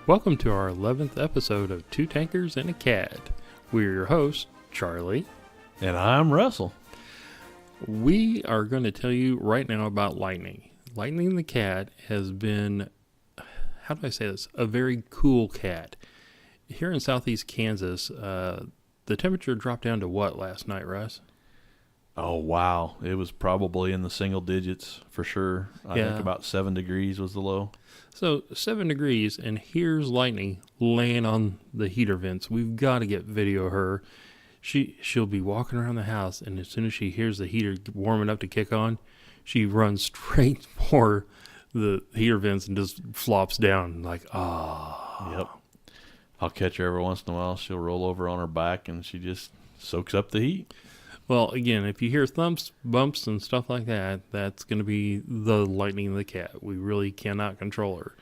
Welcome to our 11th episode of Two Tankers and a Cat. We're your hosts, Charlie. And I'm Russell. We are going to tell you right now about Lightning. Lightning the cat has been, how do I say this, a very cool cat. Here in southeast Kansas, the temperature dropped down to what last night, Russ? Oh, wow. It was probably in the single digits for sure. I think about 7 degrees was the low. So 7 degrees, and here's Lightning laying on the heater vents. We've got to get video of her. She'll be walking around the house, and as soon as she hears the heater warming up to kick on, she runs straight for the heater vents and just flops down like, Yep. I'll catch her every once in a while. She'll roll over on her back, and she just soaks up the heat. Well, again, if you hear thumps, bumps, and stuff like that, that's going to be the Lightning the cat. We really cannot control her.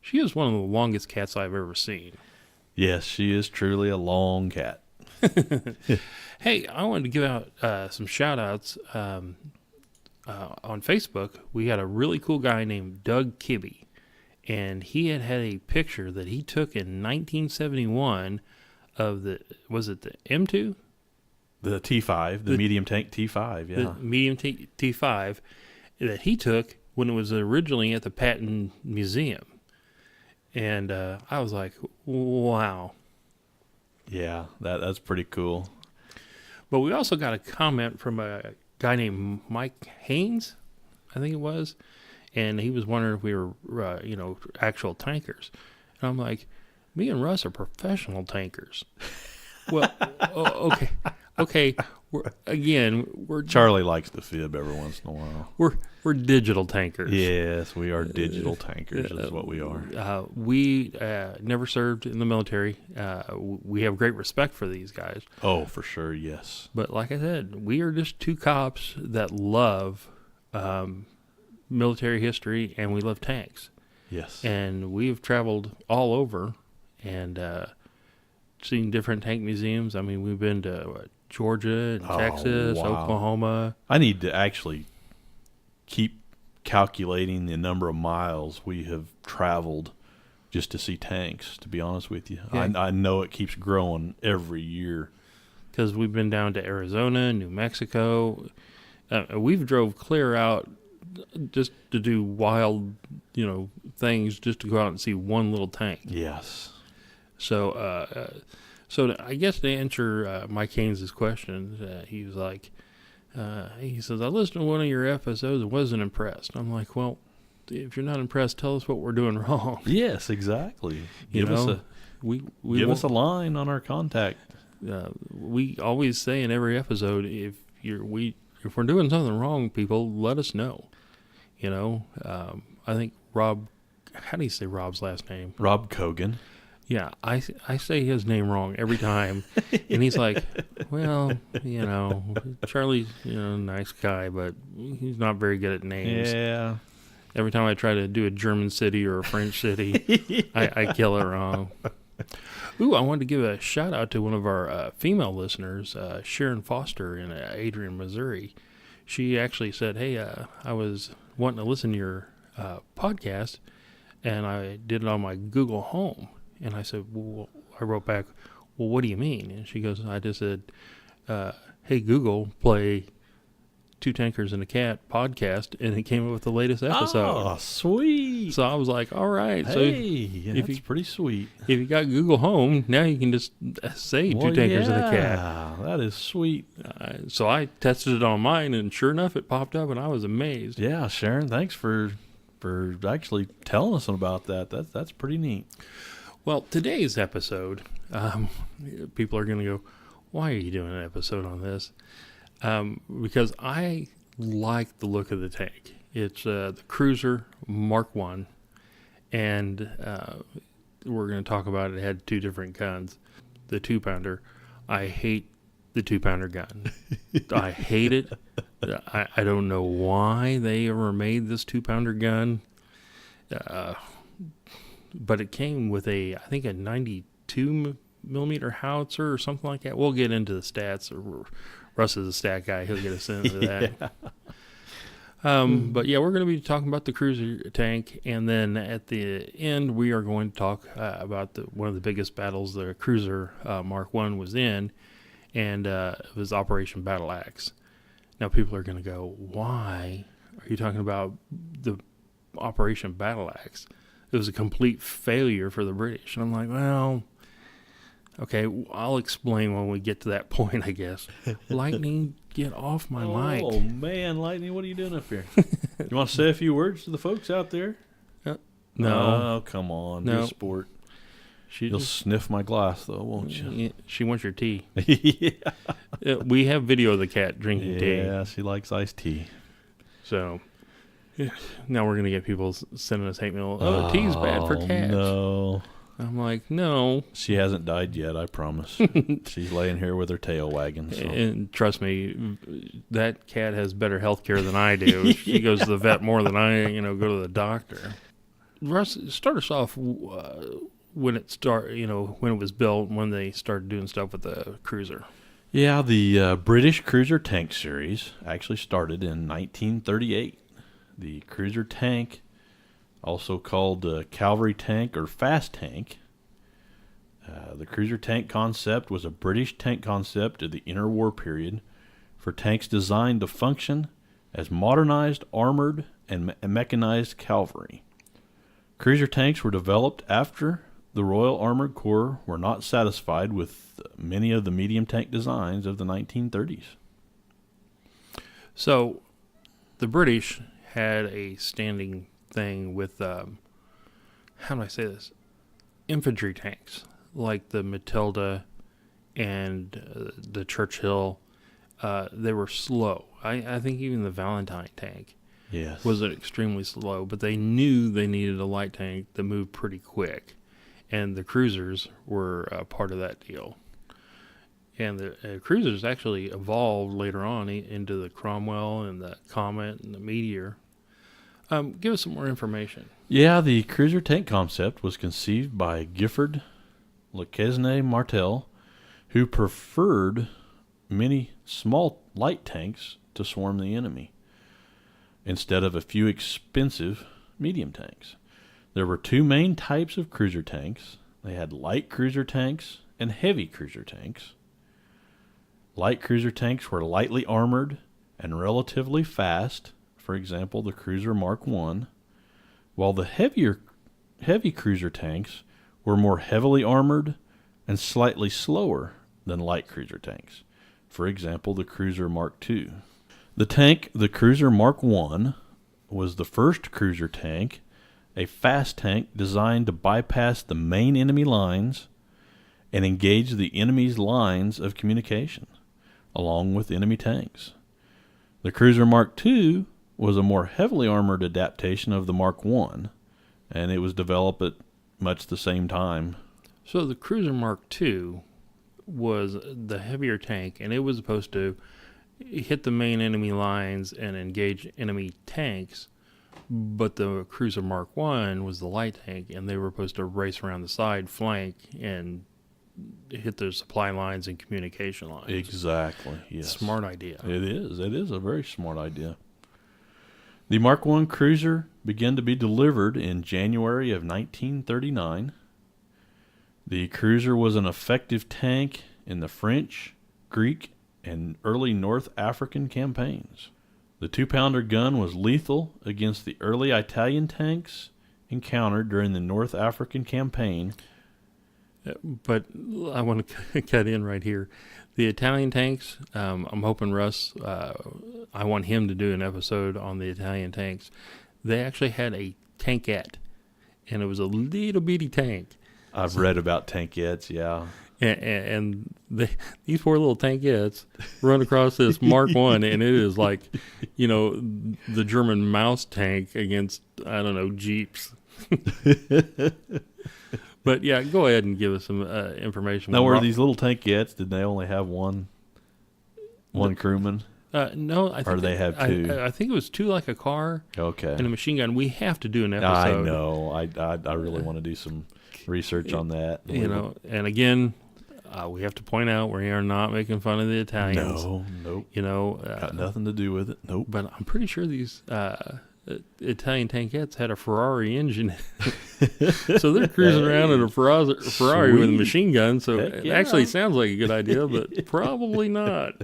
She is one of the longest cats I've ever seen. Yes, she is truly a long cat. Hey, I wanted to give out some shout-outs. On Facebook, we had a really cool guy named Doug Kibbe, and he had a picture that he took in 1971 of was it the M2? The T5, the medium tank T5, yeah. The medium T5 that he took when it was originally at the Patton Museum. And I was like, wow. Yeah, that's pretty cool. But we also got a comment from a guy named Mike Haynes, I think it was. And he was wondering if we were, actual tankers. And I'm like, me and Russ are professional tankers. Well, okay. Okay, we're Charlie likes to fib every once in a while. We're digital tankers. Yes, we are digital tankers is what we are. We never served in the military. We have great respect for these guys. Oh, for sure, yes. But like I said, we are just two cops that love military history, and we love tanks. Yes. And we've traveled all over and seen different tank museums. I mean, we've been to Georgia, and Texas, wow. Oklahoma. I need to actually keep calculating the number of miles we have traveled just to see tanks, to be honest with you. Yeah. I know it keeps growing every year. Because we've been down to Arizona, New Mexico. We've drove clear out just to do wild, things, just to go out and see one little tank. Yes. So I guess to answer Mike Haynes' question, he was like, he says, I listened to one of your episodes and wasn't impressed. I'm like, well, if you're not impressed, tell us what we're doing wrong. Yes, exactly. Give us a line on our contact. We always say in every episode, if we're doing something wrong, people, let us know. I think Rob, how do you say Rob's last name? Rob Cogan. Yeah, I say his name wrong every time, and he's like, well, Charlie's, nice guy, but he's not very good at names. Yeah. Every time I try to do a German city or a French city, I kill it wrong. Ooh, I wanted to give a shout out to one of our female listeners, Sharon Foster in Adrian, Missouri. She actually said, hey, I was wanting to listen to your podcast, and I did it on my Google Home. And I said, well, I wrote back, well, what do you mean? And she goes, I just said, hey, Google, play Two Tankers and a Cat podcast, and it came up with the latest episode. Oh, sweet. So I was like, all right. Hey, that's pretty sweet. If you got Google Home, now you can just say Two Tankers and a Cat. Yeah, that is sweet. So I tested it on mine, and sure enough, it popped up, and I was amazed. Yeah, Sharon, thanks for actually telling us about that. That's pretty neat. Well, today's episode, people are going to go, why are you doing an episode on this? Because I like the look of the tank. It's the Cruiser Mark I, and we're going to talk about it. It had two different guns. The 2-pounder, I hate the 2-pounder gun. I hate it. I don't know why they ever made this 2-pounder gun. But it came with I think a 92 millimeter howitzer or something like that. We'll get into the stats. Russ is a stat guy. He'll get us into that. But yeah, we're going to be talking about the cruiser tank, and then at the end, we are going to talk about one of the biggest battles the cruiser Mark I was in, and it was Operation Battleaxe. Now, people are going to go, why are you talking about the Operation Battleaxe? It was a complete failure for the British. And I'm like, well, okay, I'll explain when we get to that point, I guess. Lightning, get off my mic. Oh, man, Lightning, what are you doing up here? You want to say a few words to the folks out there? No. Oh, come on. No. Be a sport. You'll sniff my glass, though, won't you? She wants your tea. Yeah. We have video of the cat drinking tea. Yeah, she likes iced tea. So, now we're going to get people sending us hate mail. Oh, tea's bad for cats. No. I'm like, no. She hasn't died yet, I promise. She's laying here with her tail wagging. So. And trust me, that cat has better health care than I do. She goes to the vet more than I, go to the doctor. Russ, start us off when it when it was built, when they started doing stuff with the cruiser. Yeah, the British cruiser tank series actually started in 1938. The cruiser tank, also called cavalry tank or fast tank. The cruiser tank concept was a British tank concept of the interwar period for tanks designed to function as modernized, armored, and mechanized cavalry. Cruiser tanks were developed after the Royal Armored Corps were not satisfied with many of the medium tank designs of the 1930s. So, the British had a standing thing with, how do I say this? Infantry tanks, like the Matilda and the Churchill. They were slow. I think even the Valentine tank was extremely slow, but they knew they needed a light tank that moved pretty quick. And the cruisers were part of that deal. And the cruisers actually evolved later on into the Cromwell and the Comet and the Meteor. Give us some more information. Yeah, the cruiser tank concept was conceived by Gifford Lequesne Martel, who preferred many small light tanks to swarm the enemy, instead of a few expensive medium tanks. There were two main types of cruiser tanks. They had light cruiser tanks and heavy cruiser tanks. Light cruiser tanks were lightly armored and relatively fast, for example, the Cruiser Mark I, while the heavy cruiser tanks were more heavily armored and slightly slower than light cruiser tanks, for example, the Cruiser Mark II. The Cruiser Mark I, was the first cruiser tank, a fast tank designed to bypass the main enemy lines and engage the enemy's lines of communication, along with enemy tanks. The Cruiser Mark II was a more heavily armored adaptation of the Mark I, and it was developed at much the same time. So the Cruiser Mark II was the heavier tank, and it was supposed to hit the main enemy lines and engage enemy tanks, but the Cruiser Mark I was the light tank, and they were supposed to race around the side flank and hit their supply lines and communication lines. Exactly, yes. Smart idea. It is. It is a very smart idea. The Mark I cruiser began to be delivered in January of 1939. The cruiser was an effective tank in the French, Greek, and early North African campaigns. The 2-pounder gun was lethal against the early Italian tanks encountered during the North African campaign. But I want to cut in right here. The Italian tanks, I'm hoping Russ, I want him to do an episode on the Italian tanks. They actually had a tankette, and it was a little bitty tank. I've read about tankettes, yeah. And these poor little tankettes run across this Mark I, and it is like, the German mouse tank against, I don't know, Jeeps. But yeah, go ahead and give us some information. Now, were these little tankettes, did they only have one crewman? No, I think or they have two. I think it was two, like a car. Okay. And a machine gun. We have to do an episode. I know. I really want to do some research on that. And again, We have to point out we are not making fun of the Italians. No, nope. Got nothing to do with it. Nope. But I'm pretty sure these Italian tankettes had a Ferrari engine. So they're cruising around in a Ferrari with a machine gun. So it actually sounds like a good idea, but probably not.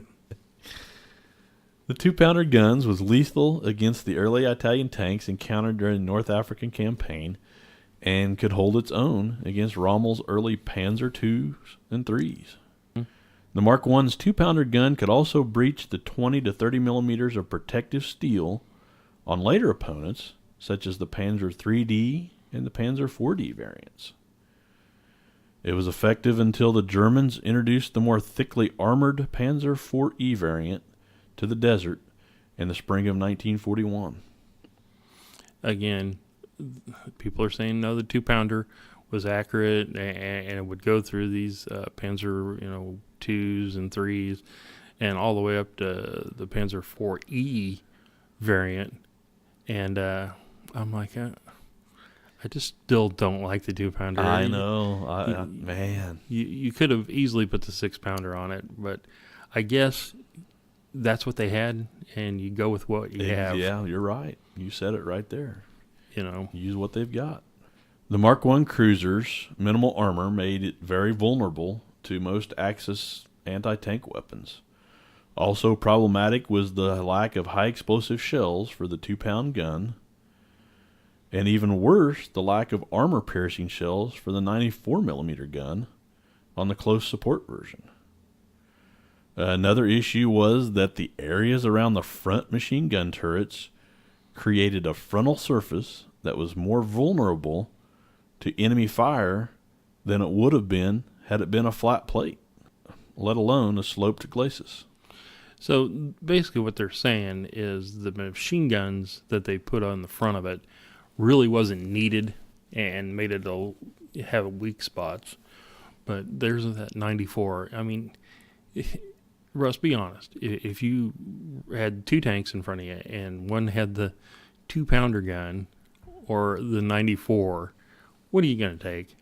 The 2-pounder guns was lethal against the early Italian tanks encountered during the North African campaign and could hold its own against Rommel's early Panzer IIs and IIIs. The Mark I's 2-pounder gun could also breach the 20 to 30 millimeters of protective steel on later opponents, such as the Panzer IIID and the Panzer IVD variants. It was effective until the Germans introduced the more thickly armored Panzer IVE variant to the desert in the spring of 1941. Again, people are saying no, the 2-pounder was accurate and it would go through these Panzer, 2s and 3s and all the way up to the Panzer IVE variant. And I'm like, I just still don't like the 2-pounder. I know. Man. You could have easily put the 6-pounder on it, but I guess that's what they had, and you go with what you have. Yeah, you're right. You said it right there. Use what they've got. The Mark I cruisers' minimal armor made it very vulnerable to most Axis anti-tank weapons. Also problematic was the lack of high-explosive shells for the 2-pound gun, and even worse, the lack of armor-piercing shells for the 94mm gun on the close support version. Another issue was that the areas around the front machine gun turrets created a frontal surface that was more vulnerable to enemy fire than it would have been had it been a flat plate, let alone a sloped glacis. So basically what they're saying is the machine guns that they put on the front of it really wasn't needed and made it have weak spots. But there's that 94. I mean, Russ, be honest. If you had 2 tanks in front of you and one had the 2-pounder gun or the 94, what are you going to take?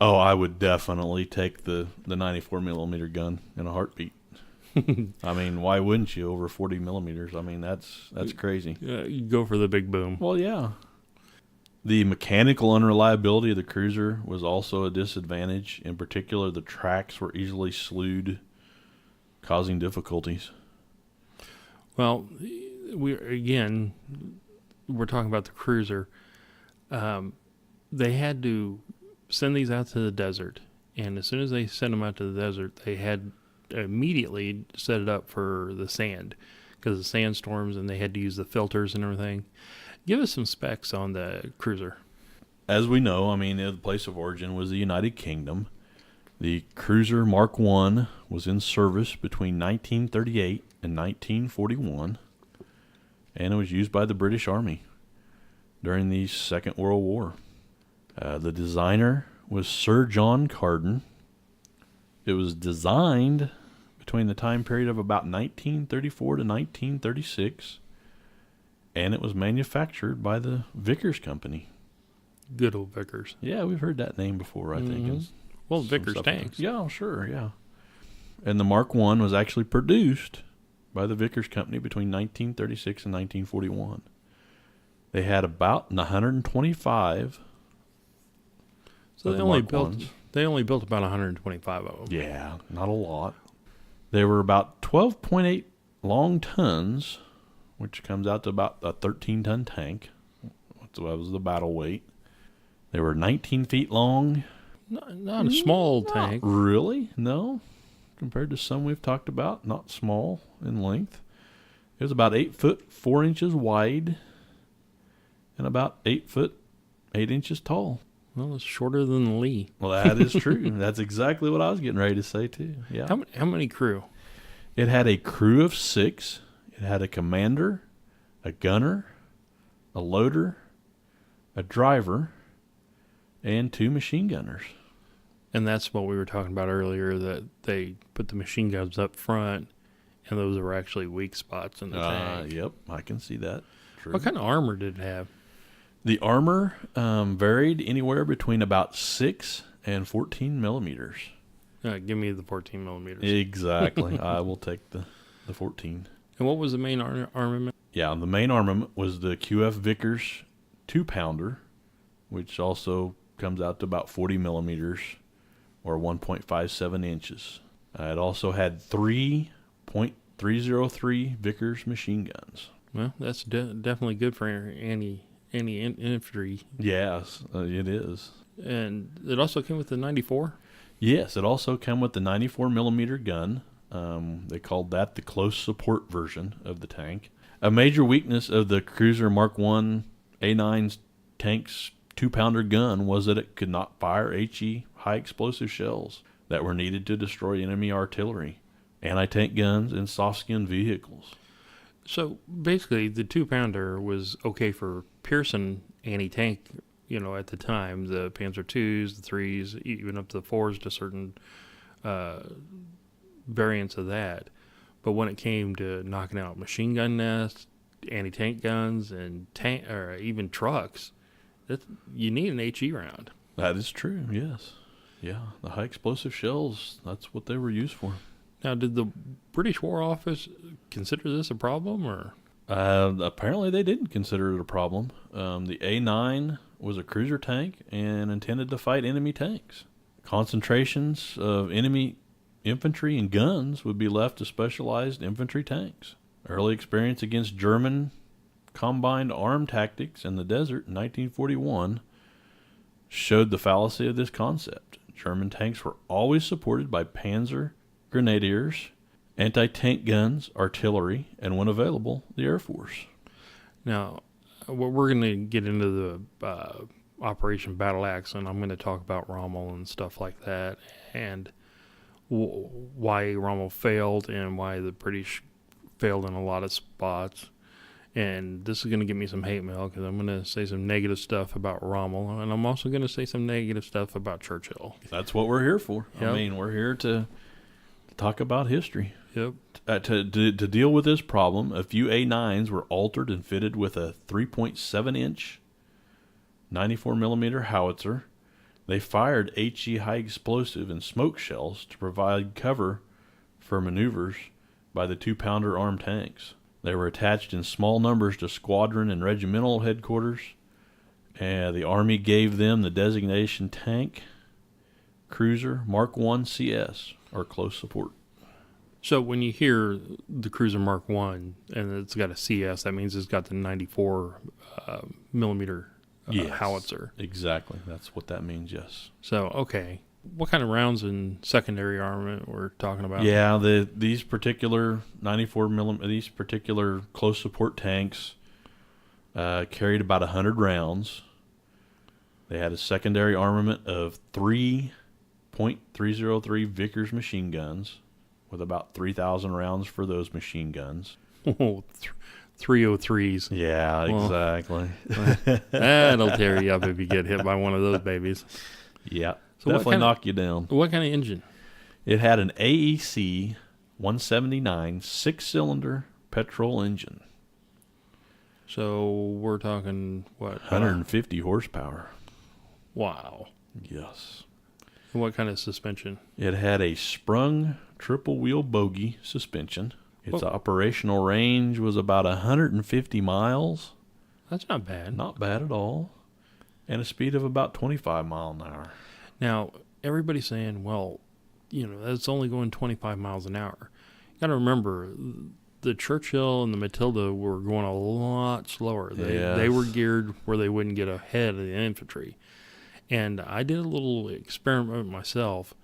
Oh, I would definitely take the 94mm gun in a heartbeat. I mean, why wouldn't you over 40 millimeters? I mean, that's crazy. You go for the big boom. Well, yeah. The mechanical unreliability of the cruiser was also a disadvantage. In particular, the tracks were easily slewed, causing difficulties. Well, we're talking about the cruiser. They had to send these out to the desert, and as soon as they sent them out to the desert, they had immediately set it up for the sand because of the sandstorms, and they had to use the filters and everything. Give us some specs on the cruiser. As we know, I mean, the place of origin was the United Kingdom. The cruiser Mark I was in service between 1938 and 1941, and it was used by the British Army during the Second World War. The designer was Sir John Carden. It was designed between the time period of about 1934 to 1936, and it was manufactured by the Vickers Company. Good old Vickers. Yeah, we've heard that name before, I think. Well, Vickers tanks. Yeah, sure, yeah. And the Mark I was actually produced by the Vickers Company between 1936 and 1941. They had about 125. So they only built about 125 of them. Yeah, not a lot. They were about 12.8 long tons, which comes out to about a 13-ton tank. That was the battle weight. They were 19 feet long. Not a small tank. Really? No. Compared to some we've talked about, not small in length. It was about 8 foot 4 inches wide and about 8 foot 8 inches tall. Well, it's shorter than the Lee. Well, that is true. That's exactly what I was getting ready to say, too. Yeah. How many crew? It had a crew of 6. It had a commander, a gunner, a loader, a driver, and 2 machine gunners. And that's what we were talking about earlier, that they put the machine guns up front, and those were actually weak spots in the tank. Yep, I can see that. True. What kind of armor did it have? The armor varied anywhere between about 6 and 14 millimeters. Give me the 14 millimeters. Exactly. I will take the 14. And what was the main armament? Yeah, the main armament was the QF Vickers 2-pounder, which also comes out to about 40 millimeters or 1.57 inches. It also had 3.303 Vickers machine guns. Well, that's definitely good for any infantry. Yes, it is. And it also came with the 94? Yes, it also came with the 94 millimeter gun. They called that the close support version of the tank. A major weakness of the Cruiser Mark I A9's tank's 2-pounder gun was that it could not fire HE high explosive shells that were needed to destroy enemy artillery, anti-tank guns, and soft-skinned vehicles. So basically, the 2-pounder was okay for Pearson anti-tank, at the time. The Panzer IIs, the 3s, even up to the 4s to certain variants of that. But when it came to knocking out machine gun nests, anti-tank guns, and or even trucks, you need an HE round. That is true, yes. Yeah, the high explosive shells, that's what they were used for. Now, did the British War Office consider this a problem, or? Apparently they didn't consider it a problem. The A9 was a cruiser tank and intended to fight enemy tanks. Concentrations of enemy infantry and guns would be left to specialized infantry tanks. Early experience against German combined armed tactics in the desert in 1941 showed the fallacy of this concept. German tanks were always supported by Panzer Grenadiers, anti-tank guns, artillery, and when available, the Air Force. Now, we're going to get into the Operation Battleaxe, and I'm going to talk about Rommel and stuff like that, and why Rommel failed and why the British failed in a lot of spots. And this is going to give me some hate mail because I'm going to say some negative stuff about Rommel, and I'm also going to say some negative stuff about Churchill. That's what we're here for. Yep. I mean, we're here to talk about history. Yep. To deal with this problem, a few A9s were altered and fitted with a 3.7-inch 94 millimeter howitzer. They fired HE high explosive and smoke shells to provide cover for maneuvers by the 2-pounder armed tanks. They were attached in small numbers to squadron and regimental headquarters, and the Army gave them the designation Tank Cruiser Mark I CS, or close support. So when you hear the Cruiser Mark I and it's got a CS, that means it's got the 94 millimeter Yes, howitzer. Exactly. That's what that means, yes. So, okay. What kind of rounds and secondary armament we're talking about? Yeah, these particular 94 millimeter, these particular close support tanks carried about 100 rounds. They had a secondary armament of 3.303 Vickers machine guns, with about 3,000 rounds for those machine guns. Oh, 303s. Yeah, well, exactly. That'll tear you up if you get hit by one of those babies. Yeah, so definitely knock you down. What kind of engine? It had an AEC 179 6-cylinder petrol engine. So we're talking, what? 150 horsepower. Wow. Yes. And what kind of suspension? It had a sprung triple wheel bogie suspension. Its operational range was about 150 miles. That's not bad. Not bad at all. And a speed of about 25 miles an hour. Now, everybody's saying, well, that's only going 25 miles an hour. You got to remember, the Churchill and the Matilda were going a lot slower. They were geared where they wouldn't get ahead of the infantry. And I did a little experiment myself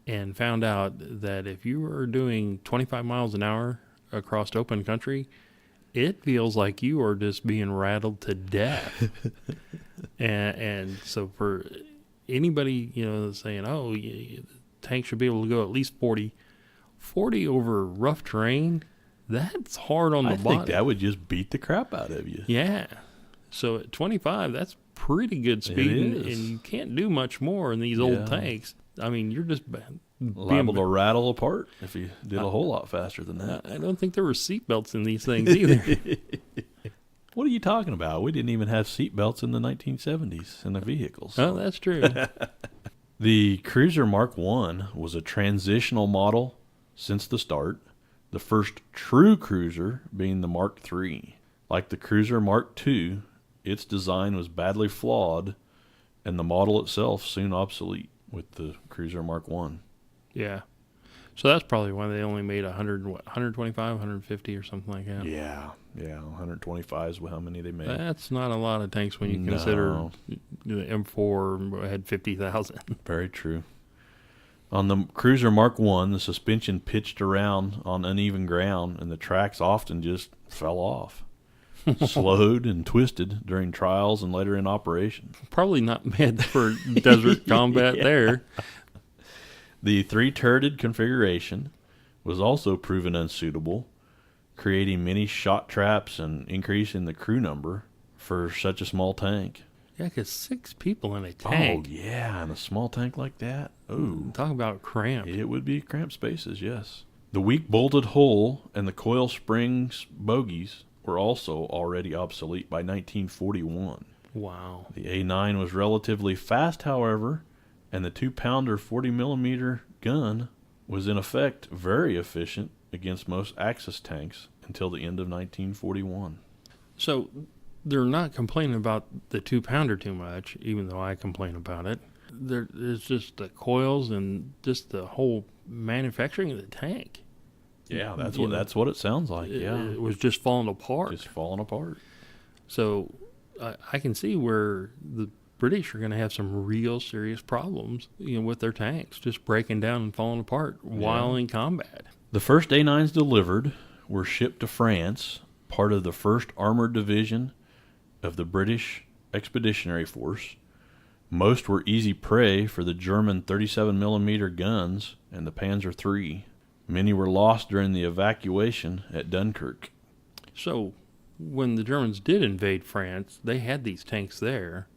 and found out that if you were doing 25 miles an hour across open country, it feels like you are just being rattled to death. and so for anybody, that's saying, oh, the tank should be able to go at least 40 over rough terrain, that's hard on the body. I think that would just beat the crap out of you. Yeah. So at 25, that's pretty good speed, and you can't do much more in these old tanks. I mean, you're just liable to rattle apart if you did a whole lot faster than that. I don't think there were seatbelts in these things either. What are you talking about? We didn't even have seatbelts in the 1970s in the vehicles. Oh, that's true. The Cruiser Mark I was a transitional model since the start, the first true cruiser being the Mark III. Like the Cruiser Mark II, its design was badly flawed, and the model itself soon obsolete with the Cruiser Mark I. Yeah. So that's probably why they only made 125, 150 or something like that. Yeah, 125 is how many they made. That's not a lot of tanks when you consider the M4 had 50,000. Very true. On the Cruiser Mark I, the suspension pitched around on uneven ground, and the tracks often just fell off, slowed and twisted during trials and later in operation. Probably not meant for desert combat there. The three-turreted configuration was also proven unsuitable, creating many shot traps and increasing the crew number for such a small tank. Yeah, because 6 people in a tank. Oh, yeah, in a small tank like that. Oh, Talk about cramped. it would be cramped spaces, yes. The weak bolted hull and the coil springs bogies were also already obsolete by 1941. Wow. The A9 was relatively fast, however, and the 2-pounder 40mm gun was in effect very efficient against most Axis tanks until the end of 1941. So they're not complaining about the 2-pounder too much, even though I complain about it. There's just the coils and just the whole manufacturing of the tank. Yeah, that's what it sounds like. It was just falling apart. Just falling apart. So I can see where the British are going to have some real serious problems, with their tanks just breaking down and falling apart while in combat. The first A9s delivered were shipped to France, part of the 1st Armored Division of the British Expeditionary Force. Most were easy prey for the German 37mm guns and the Panzer III. Many were lost during the evacuation at Dunkirk. So when the Germans did invade France, they had these tanks there,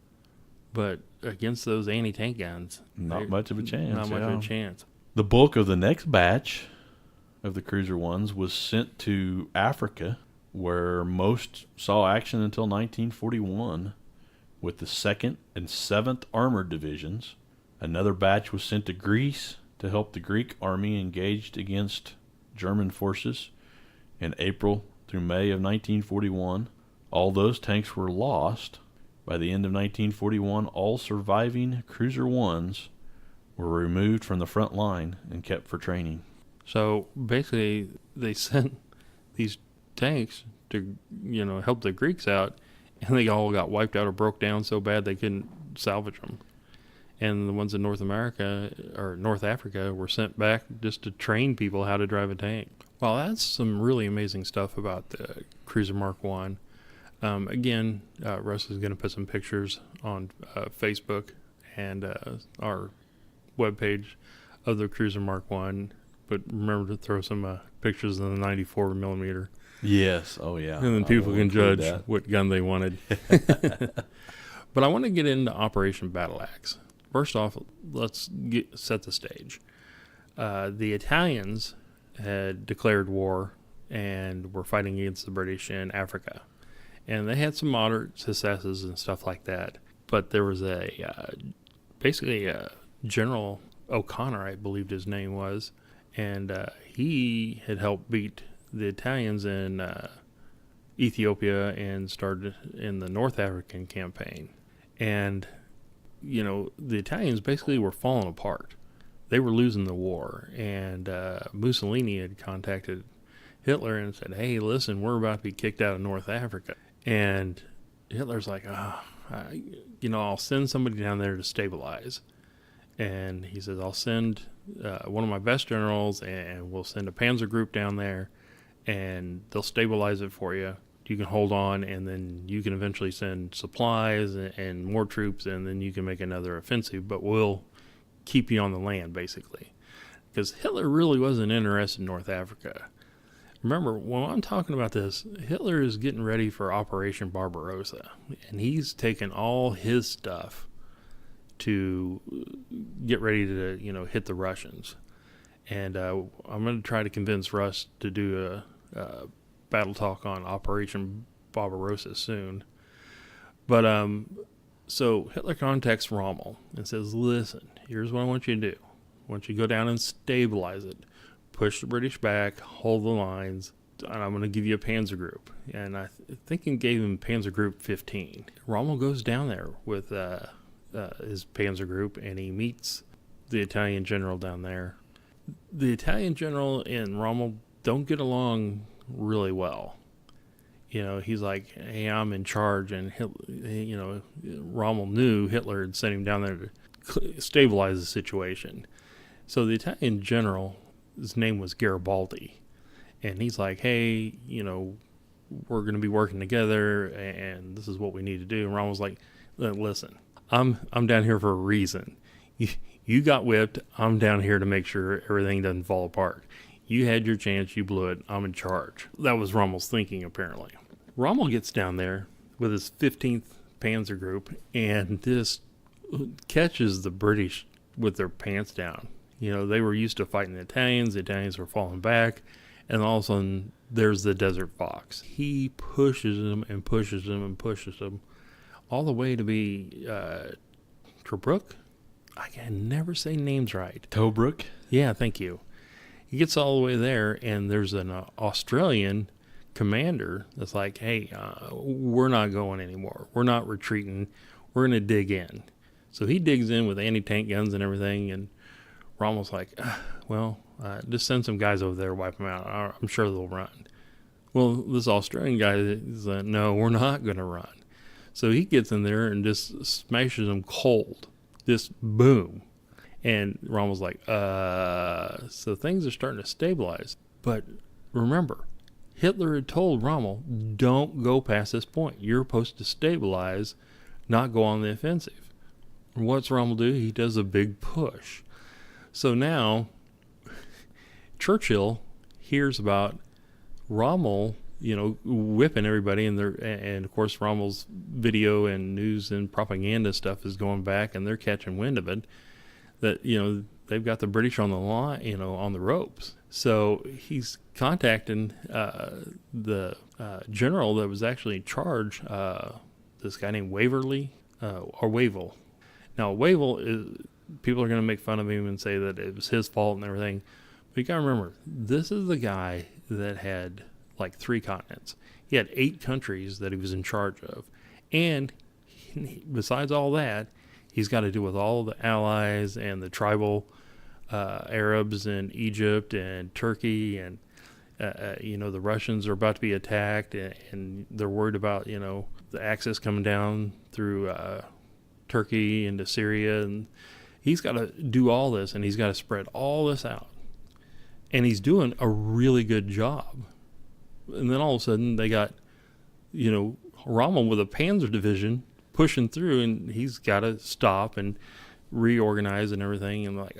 but against those anti-tank guns, Not much of a chance. Not much of a chance. The bulk of the next batch of the Cruiser ones was sent to Africa, where most saw action until 1941 with the 2nd and 7th Armored Divisions. Another batch was sent to Greece to help the Greek army engaged against German forces in April through May of 1941. All those tanks were lost. By the end of 1941, all surviving Cruiser 1s were removed from the front line and kept for training. So basically, they sent these tanks to, help the Greeks out, and they all got wiped out or broke down so bad they couldn't salvage them. And the ones in North Africa were sent back just to train people how to drive a tank. Well, that's some really amazing stuff about the Cruiser Mark I. Again, Russ is going to put some pictures on Facebook and our webpage of the Cruiser Mark I. But remember to throw some pictures of the 94mm. Yes. Oh, yeah. And then people can judge what gun they wanted. But I want to get into Operation Battleaxe. First off, let's set the stage. The Italians had declared war and were fighting against the British in Africa. And they had some moderate successes and stuff like that. But there was basically a General O'Connor, I believed his name was, and he had helped beat the Italians in Ethiopia and started in the North African campaign. And, the Italians basically were falling apart. They were losing the war. And Mussolini had contacted Hitler and said, hey, listen, we're about to be kicked out of North Africa. And Hitler's like, I'll send somebody down there to stabilize. And he says, I'll send one of my best generals, and we'll send a panzer group down there, and they'll stabilize it for you. You can hold on, and then you can eventually send supplies and more troops, and then you can make another offensive, but we'll keep you on the land, basically. Because Hitler really wasn't interested in North Africa. Remember, when I'm talking about this, Hitler is getting ready for Operation Barbarossa, and he's taking all his stuff to get ready to, hit the Russians. And I'm going to try to convince Russ to do a battle talk on Operation Barbarossa soon. But so Hitler contacts Rommel and says, listen, here's what I want you to do. I want you to go down and stabilize it. Push the British back, hold the lines, and I'm going to give you a panzer group. And I think he gave him panzer group 15. Rommel goes down there with his panzer group, and he meets the Italian general down there. The Italian general and Rommel don't get along really well. You know, he's like, hey, I'm in charge, and Rommel knew Hitler had sent him down there to stabilize the situation. So the Italian general, his name was Garibaldi, and he's like, hey, we're going to be working together, and this is what we need to do. And Rommel's like, listen, I'm down here for a reason. You got whipped. I'm down here to make sure everything doesn't fall apart. You had your chance. You blew it. I'm in charge. That was Rommel's thinking, apparently. Rommel gets down there with his 15th Panzer Group and just catches the British with their pants down. They were used to fighting the Italians. The Italians were falling back. And all of a sudden, there's the Desert Fox. He pushes them and pushes them and pushes them all the way to be Tobruk. I can never say names right. Tobruk? Yeah, thank you. He gets all the way there, and there's an Australian commander that's like, hey, we're not going anymore. We're not retreating. We're going to dig in. So he digs in with anti-tank guns and everything, and Rommel's like, just send some guys over there, wipe them out. I'm sure they'll run. Well, this Australian guy is like, no, we're not going to run. So he gets in there and just smashes them cold. Just boom. And Rommel's like, so things are starting to stabilize. But remember, Hitler had told Rommel, don't go past this point. You're supposed to stabilize, not go on the offensive. And what's Rommel do? He does a big push. So now, Churchill hears about Rommel, whipping everybody, and of course Rommel's video and news and propaganda stuff is going back, and they're catching wind of it. That they've got the British on the line, on the ropes. So he's contacting the general that was actually in charge, this guy named Waverley or Wavell. Now Wavell is, people are going to make fun of him and say that it was his fault and everything, but you got to remember, this is the guy that had like 3 continents. He had 8 countries that he was in charge of, and besides all that, he's got to deal with all the allies and the tribal Arabs in Egypt and Turkey, and the Russians are about to be attacked, and they're worried about the Axis coming down through Turkey into Syria, and he's got to do all this, and he's got to spread all this out, and he's doing a really good job. And then all of a sudden they got Rommel with a Panzer division pushing through, and he's got to stop and reorganize and everything, and like,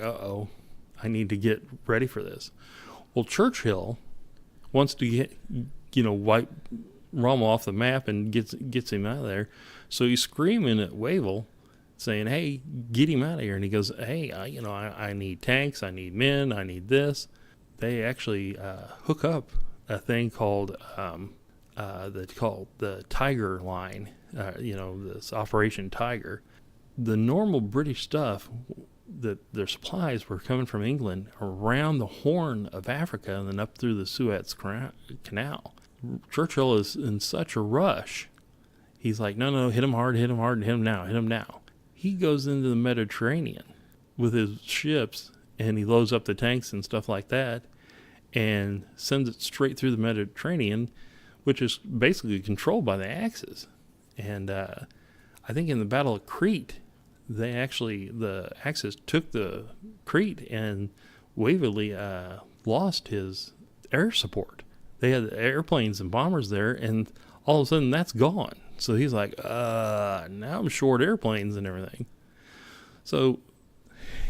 I need to get ready for this. Well, Churchill wants to get wipe Rommel off the map and gets him out of there, so he's screaming at Wavell saying, hey, get him out of here. And he goes, hey, I need tanks, I need men, I need this. They actually hook up a thing called the Tiger line, this Operation Tiger. The normal British stuff, that their supplies were coming from England around the Horn of Africa and then up through the Suez Canal. Churchill is in such a rush. He's like, no, hit him hard, and hit him now. He goes into the Mediterranean with his ships, and he loads up the tanks and stuff like that, and sends it straight through the Mediterranean, which is basically controlled by the Axis. And I think in the Battle of Crete, the Axis took the Crete, and Waverley lost his air support. They had airplanes and bombers there, and all of a sudden that's gone. So he's like, now I'm short airplanes and everything. So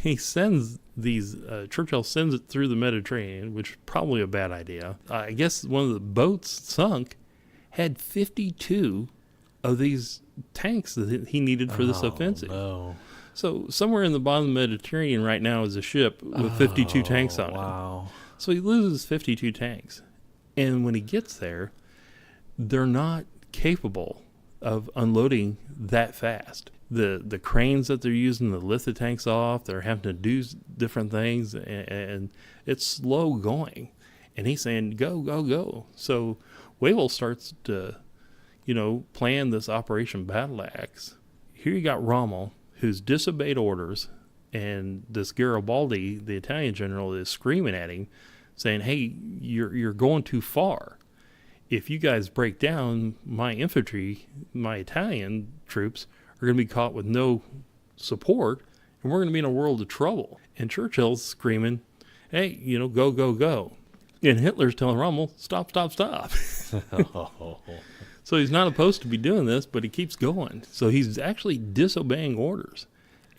he sends these, Churchill sends it through the Mediterranean, which is probably a bad idea. I guess one of the boats sunk had 52 of these tanks that he needed for this offensive. No. So somewhere in the bottom of the Mediterranean right now is a ship with 52 tanks on it. Wow. So he loses 52 tanks. And when he gets there, they're not capable of unloading that fast. the cranes that they're using to lift the tanks off, they're having to do different things, and it's slow going. And he's saying, go, go, go. So Wavell starts to, plan this Operation Battleaxe. Here you got Rommel, who's disobeyed orders, and this Garibaldi, the Italian general, is screaming at him, saying, hey, you're going too far. If you guys break down, my infantry, my Italian troops, are going to be caught with no support, and we're going to be in a world of trouble. And Churchill's screaming, hey, go, go, go. And Hitler's telling Rommel, stop, stop, stop. So he's not supposed to be doing this, but he keeps going. So he's actually disobeying orders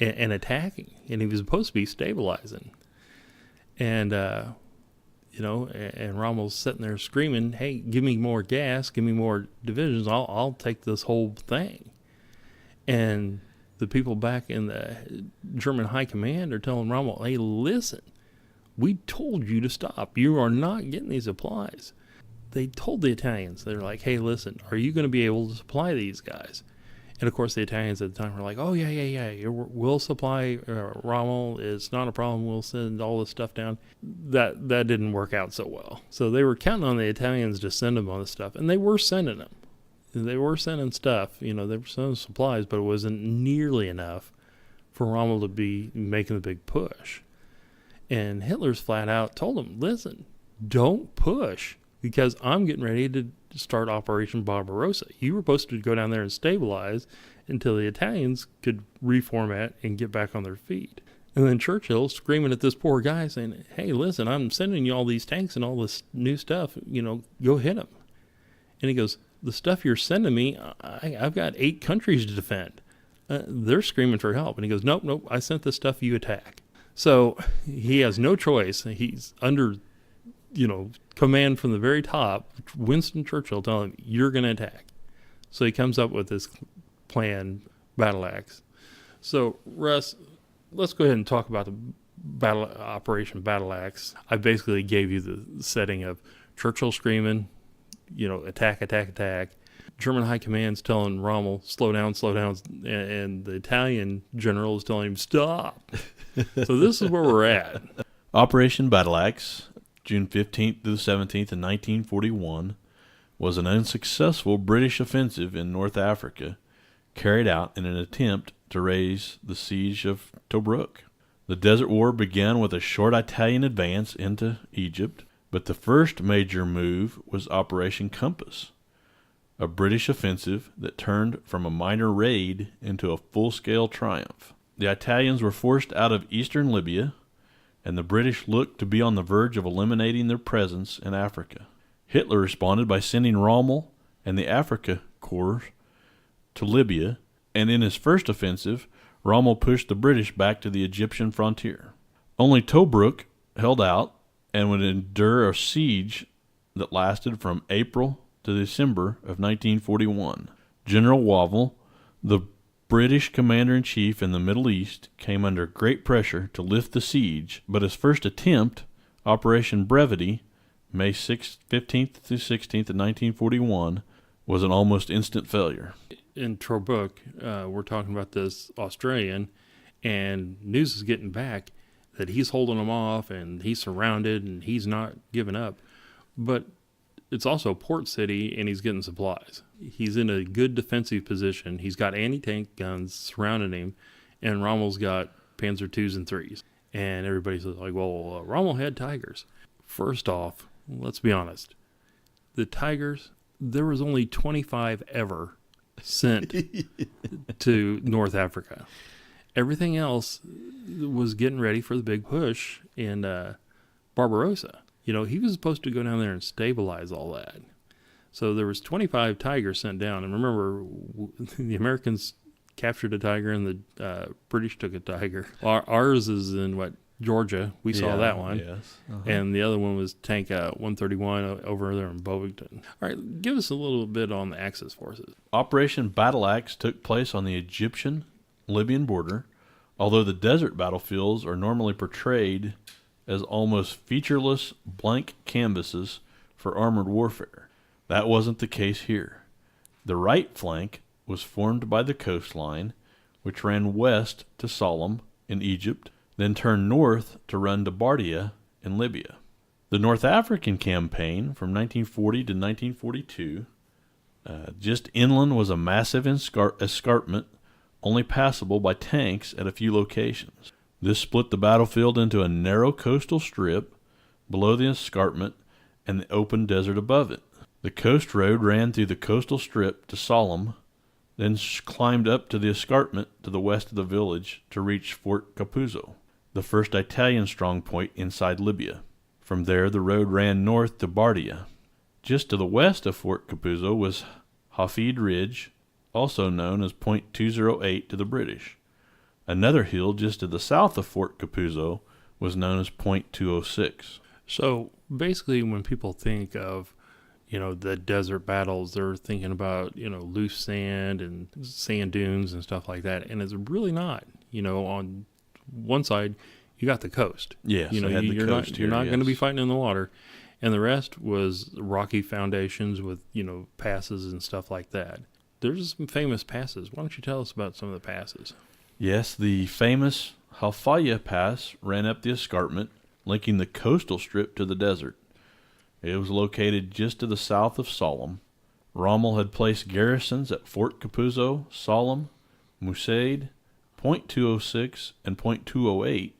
and attacking, and he was supposed to be stabilizing. And, and Rommel's sitting there screaming, hey, give me more gas, give me more divisions, I'll take this whole thing. And the people back in the German high command are telling Rommel, hey, listen, we told you to stop. You are not getting these supplies. They told the Italians, they're like, hey, listen, are you going to be able to supply these guys? And, of course, the Italians at the time were like, oh, yeah, we'll supply Rommel. It's not a problem. We'll send all this stuff down. That didn't work out so well. So they were counting on the Italians to send them on this stuff, and they were sending them. They were sending stuff. They were sending supplies, but it wasn't nearly enough for Rommel to be making the big push. And Hitler's flat out told him, listen, don't push, because I'm getting ready to start Operation Barbarossa. You were supposed to go down there and stabilize until the Italians could reformat and get back on their feet. And then Churchill screaming at this poor guy saying, hey, listen, I'm sending you all these tanks and all this new stuff. Go hit them. And he goes, the stuff you're sending me, I've got 8 countries to defend. They're screaming for help. And he goes, nope, I sent the stuff, you attack. So he has no choice. He's under, command from the very top. Winston Churchill telling him, you're going to attack. So he comes up with this plan, Battleaxe. So, Russ, let's go ahead and talk about the Operation Battleaxe. I basically gave you the setting of Churchill screaming, attack, attack, attack. German high command's telling Rommel, slow down, and the Italian general is telling him, stop. So this is where we're at. Operation Battleaxe, June 15th through the 17th in 1941, was an unsuccessful British offensive in North Africa carried out in an attempt to raise the siege of Tobruk. The Desert War began with a short Italian advance into Egypt, but the first major move was Operation Compass, a British offensive that turned from a minor raid into a full-scale triumph. The Italians were forced out of eastern Libya, and the British looked to be on the verge of eliminating their presence in Africa. Hitler responded by sending Rommel and the Africa Corps to Libya, and in his first offensive, Rommel pushed the British back to the Egyptian frontier. Only Tobruk held out and would endure a siege that lasted from April to December of 1941. General Wavell, the British commander-in-chief in the Middle East, came under great pressure to lift the siege, but his first attempt, Operation Brevity, May 15th through 16th of 1941, was an almost instant failure. In Tobruk, we're talking about this Australian, and news is getting back that he's holding them off, and he's surrounded, and he's not giving up. But it's also a port city, and he's getting supplies. He's in a good defensive position. He's got anti-tank guns surrounding him, and Rommel's got Panzer IIs and IIIs. And everybody's like, well, Rommel had Tigers. First off, let's be honest. The Tigers, there was only 25 ever sent to North Africa. Everything else was getting ready for the big push in Barbarossa. He was supposed to go down there and stabilize all that. So there was 25 Tigers sent down. And remember, the Americans captured a Tiger and the British took a Tiger. Ours is in, Georgia. We saw that one. Yes. Uh-huh. And the other one was Tank 131 over there in Bovington. All right, give us a little bit on the Axis forces. Operation Battleaxe took place on the Egyptian-Libyan border, although the desert battlefields are normally portrayed as almost featureless blank canvases for armored warfare. That wasn't the case here. The right flank was formed by the coastline, which ran west to Sollum in Egypt, then turned north to run to Bardia in Libya. The North African campaign from 1940 to 1942, just inland was a massive escarpment, only passable by tanks at a few locations. This split the battlefield into a narrow coastal strip below the escarpment and the open desert above it. The coast road ran through the coastal strip to Sollum, then climbed up to the escarpment to the west of the village to reach Fort Capuzzo, the first Italian strongpoint inside Libya. From there, the road ran north to Bardia. Just to the west of Fort Capuzzo was Hafid Ridge, also known as Point 208 to the British. Another hill just to the south of Fort Capuzzo was known as Point 206. So basically, when people think of, the desert battles, they're thinking about, loose sand and sand dunes and stuff like that. And it's really not. On one side, you got the coast. Yes, you're not going to be fighting in the water. And the rest was rocky foundations with, passes and stuff like that. There's some famous passes. Why don't you tell us about some of the passes? Yes, the famous Halfaya Pass ran up the escarpment, linking the coastal strip to the desert. It was located just to the south of Sollum. Rommel had placed garrisons at Fort Capuzzo, Sollum, Musaid, Point 206, and Point 208,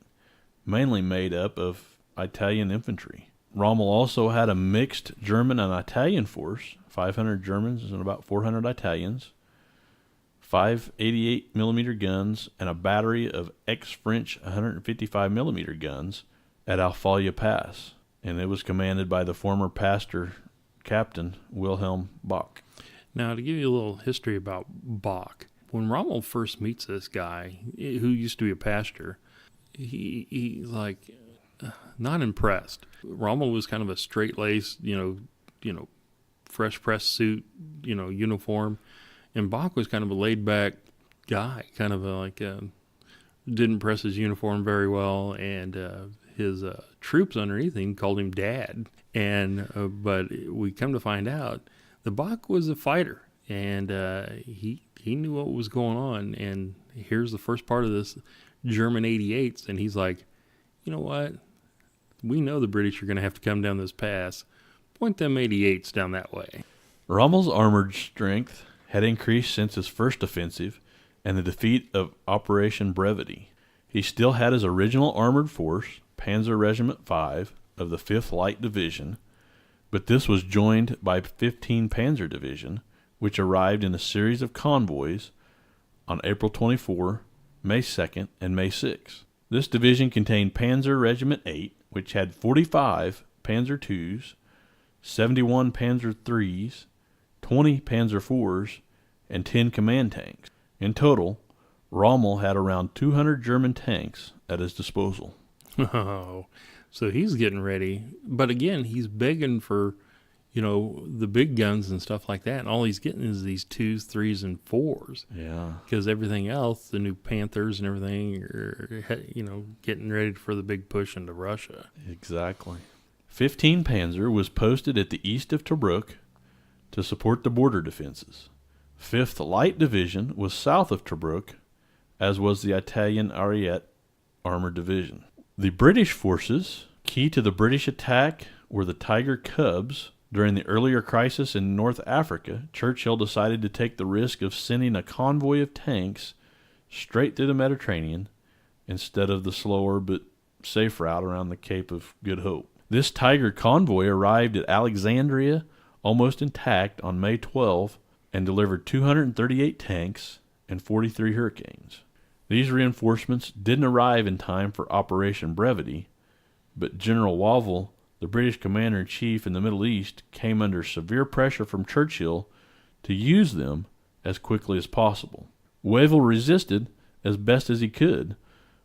mainly made up of Italian infantry. Rommel also had a mixed German and Italian force, 500 Germans and about 400 Italians, 5 88mm guns, and a battery of ex-French 155mm guns at Alfaya Pass, and it was commanded by the former pastor captain Wilhelm Bach. Now, to give you a little history about Bach, when Rommel first meets this guy, who used to be a pastor, he's like not impressed. Rommel was kind of a straight-laced, fresh pressed suit, uniform, and Bach was kind of a laid-back guy, kind of didn't press his uniform very well, and his troops underneath him called him Dad. And but we come to find out the Bach was a fighter, and he knew what was going on. And here's the first part of this German 88s, and he's like, you know what? We know the British are going to have to come down this pass. Point them 88s down that way. Rommel's armored strength had increased since his first offensive and the defeat of Operation Brevity. He still had his original armored force, Panzer Regiment 5 of the 5th Light Division, but this was joined by 15 Panzer Division, which arrived in a series of convoys on April 24, May 2nd, and May 6th. This division contained Panzer Regiment 8, which had 45 Panzer IIs, 71 Panzer IIIs, 20 Panzer IVs, and 10 command tanks. In total, Rommel had around 200 German tanks at his disposal. Oh, so he's getting ready. But again, he's begging for, the big guns and stuff like that. And all he's getting is these 2s, 3s, and 4s. Yeah. Because everything else, the new Panthers and everything, are, getting ready for the big push into Russia. Exactly. 15 Panzer was posted at the east of Tobruk to support the border defenses. 5th Light Division was south of Tobruk, as was the Italian Ariete Armored Division. The British forces, key to the British attack, were the Tiger Cubs. During the earlier crisis in North Africa, Churchill decided to take the risk of sending a convoy of tanks straight through the Mediterranean instead of the slower but safe route around the Cape of Good Hope. This Tiger convoy arrived at Alexandria almost intact on May 12 and delivered 238 tanks and 43 Hurricanes. These reinforcements didn't arrive in time for Operation Brevity, but General Wavell, the British commander-in-chief in the Middle East, came under severe pressure from Churchill to use them as quickly as possible. Wavell resisted as best as he could,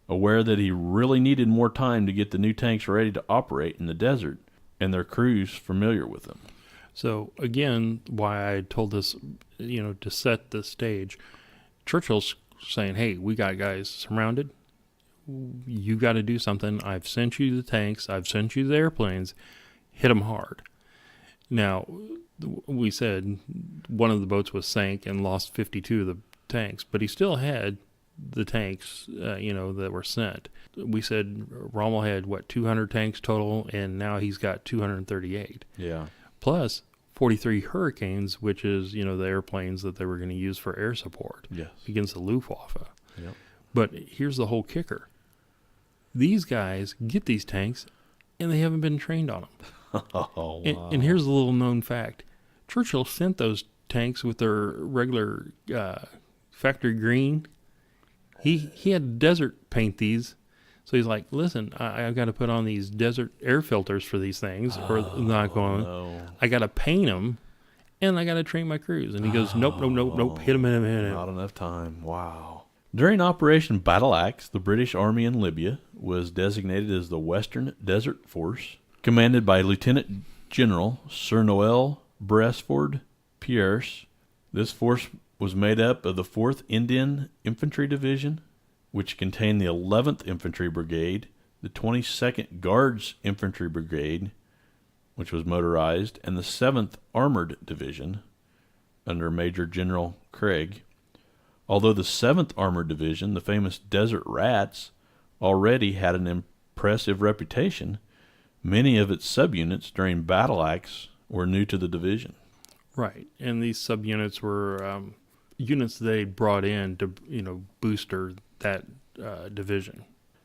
aware that he really needed more time to get the new tanks ready to operate in the desert and their crews familiar with them. So, again, why I told this, to set the stage, Churchill's saying, hey, we got guys surrounded. You got to do something. I've sent you the tanks. I've sent you the airplanes. Hit them hard. Now, we said one of the boats was sank and lost 52 of the tanks, but he still had the tanks, that were sent. We said Rommel had, 200 tanks total, and now he's got 238. Yeah. Plus 43 Hurricanes, which is, the airplanes that they were going to use for air support against the Luftwaffe. Yep. But here's the whole kicker. These guys get these tanks, and they haven't been trained on them. Oh, wow. And here's a little known fact. Churchill sent those tanks with their regular factory green. He had to desert paint these. So he's like, listen, I've got to put on these desert air filters for these things, or they're not going. No. I got to paint them, and I got to train my crews. And he goes, nope. Hit him. Not enough time. Wow. During Operation Battleaxe, the British Army in Libya was designated as the Western Desert Force, commanded by Lieutenant General Sir Noel Beresford Pierce. This force was made up of the 4th Indian Infantry Division, which contained the 11th Infantry Brigade, the 22nd Guards Infantry Brigade, which was motorized, and the 7th Armored Division under Major General Craig. Although the 7th Armored Division, the famous Desert Rats, already had an impressive reputation, many of its subunits during Battleaxe were new to the division. Right, and these subunits were units they brought in to, booster that division.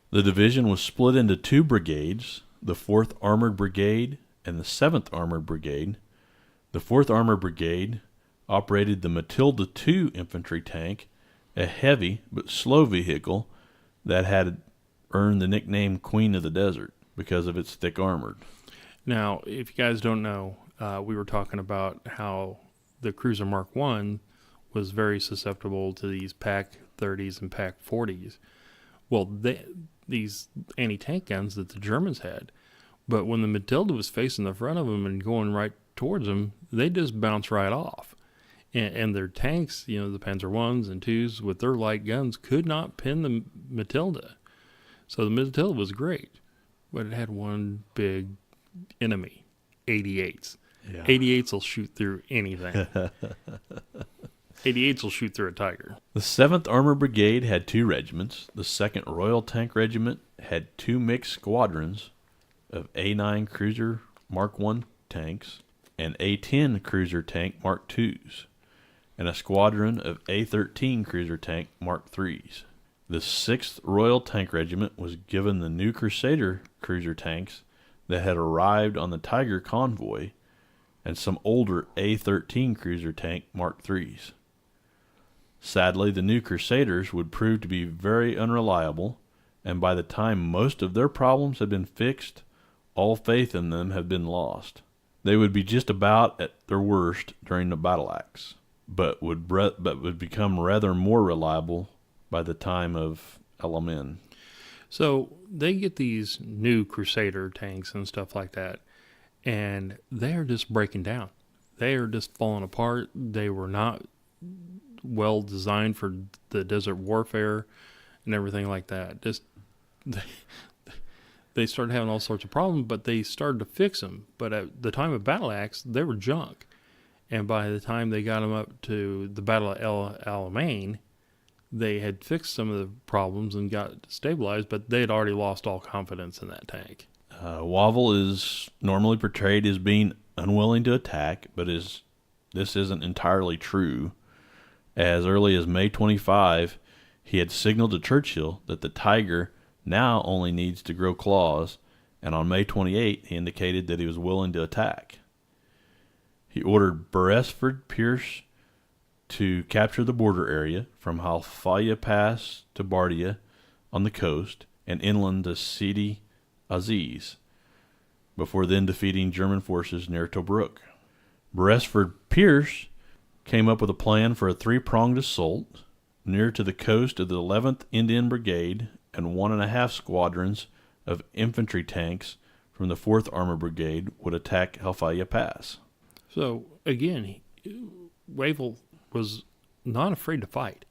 The division was split into 2 brigades, the 4th Armored Brigade and the 7th Armored Brigade. The 4th Armored Brigade operated the Matilda II infantry tank, a heavy but slow vehicle that had earned the nickname Queen of the Desert because of its thick armor. Now, if you guys don't know, we were talking about how the Cruiser Mark I was very susceptible to these PaK 30s and PaK 40s. Well, these anti-tank guns that the Germans had, but when the Matilda was facing the front of them and going right towards them, they just bounce right off. And their tanks, the Panzer Is and IIs with their light guns could not pin the Matilda. So the Matilda was great, but it had one big enemy, 88s. Yeah. 88s will shoot through anything. 88s will shoot through a Tiger. The 7th Armored Brigade had 2 regiments. The 2nd Royal Tank Regiment had 2 mixed squadrons of A9 Cruiser Mark I tanks and A10 Cruiser Tank Mark IIs, and a squadron of A13 Cruiser Tank Mark IIIs. The 6th Royal Tank Regiment was given the new Crusader cruiser tanks that had arrived on the Tiger convoy and some older A13 Cruiser Tank Mark IIIs. Sadly, the new Crusaders would prove to be very unreliable, and by the time most of their problems had been fixed, all faith in them had been lost. They would be just about at their worst during the Battleaxe, but would become rather more reliable by the time of LMN. So they get these new Crusader tanks and stuff like that, and they are just breaking down. They are just falling apart. They were not well designed for the desert warfare and everything like that. Just they started having all sorts of problems, but they started to fix them. But at the time of Battleaxe, they were junk. And by the time they got them up to the Battle of El Alamein, they had fixed some of the problems and got stabilized, but they had already lost all confidence in that tank. Wavell is normally portrayed as being unwilling to attack, but this isn't entirely true. As early as May 25, he had signaled to Churchill that the Tiger now only needs to grow claws, and on May 28, he indicated that he was willing to attack. He ordered Beresford Pierce to capture the border area from Halfaya Pass to Bardia on the coast and inland to Sidi Aziz, before then defeating German forces near Tobruk. Beresford Pierce came up with a plan for a 3-pronged assault near to the coast of the 11th Indian Brigade and 1.5 squadrons of infantry tanks from the 4th Armored Brigade would attack Halfaya Pass. So, again, Wavell was not afraid to fight.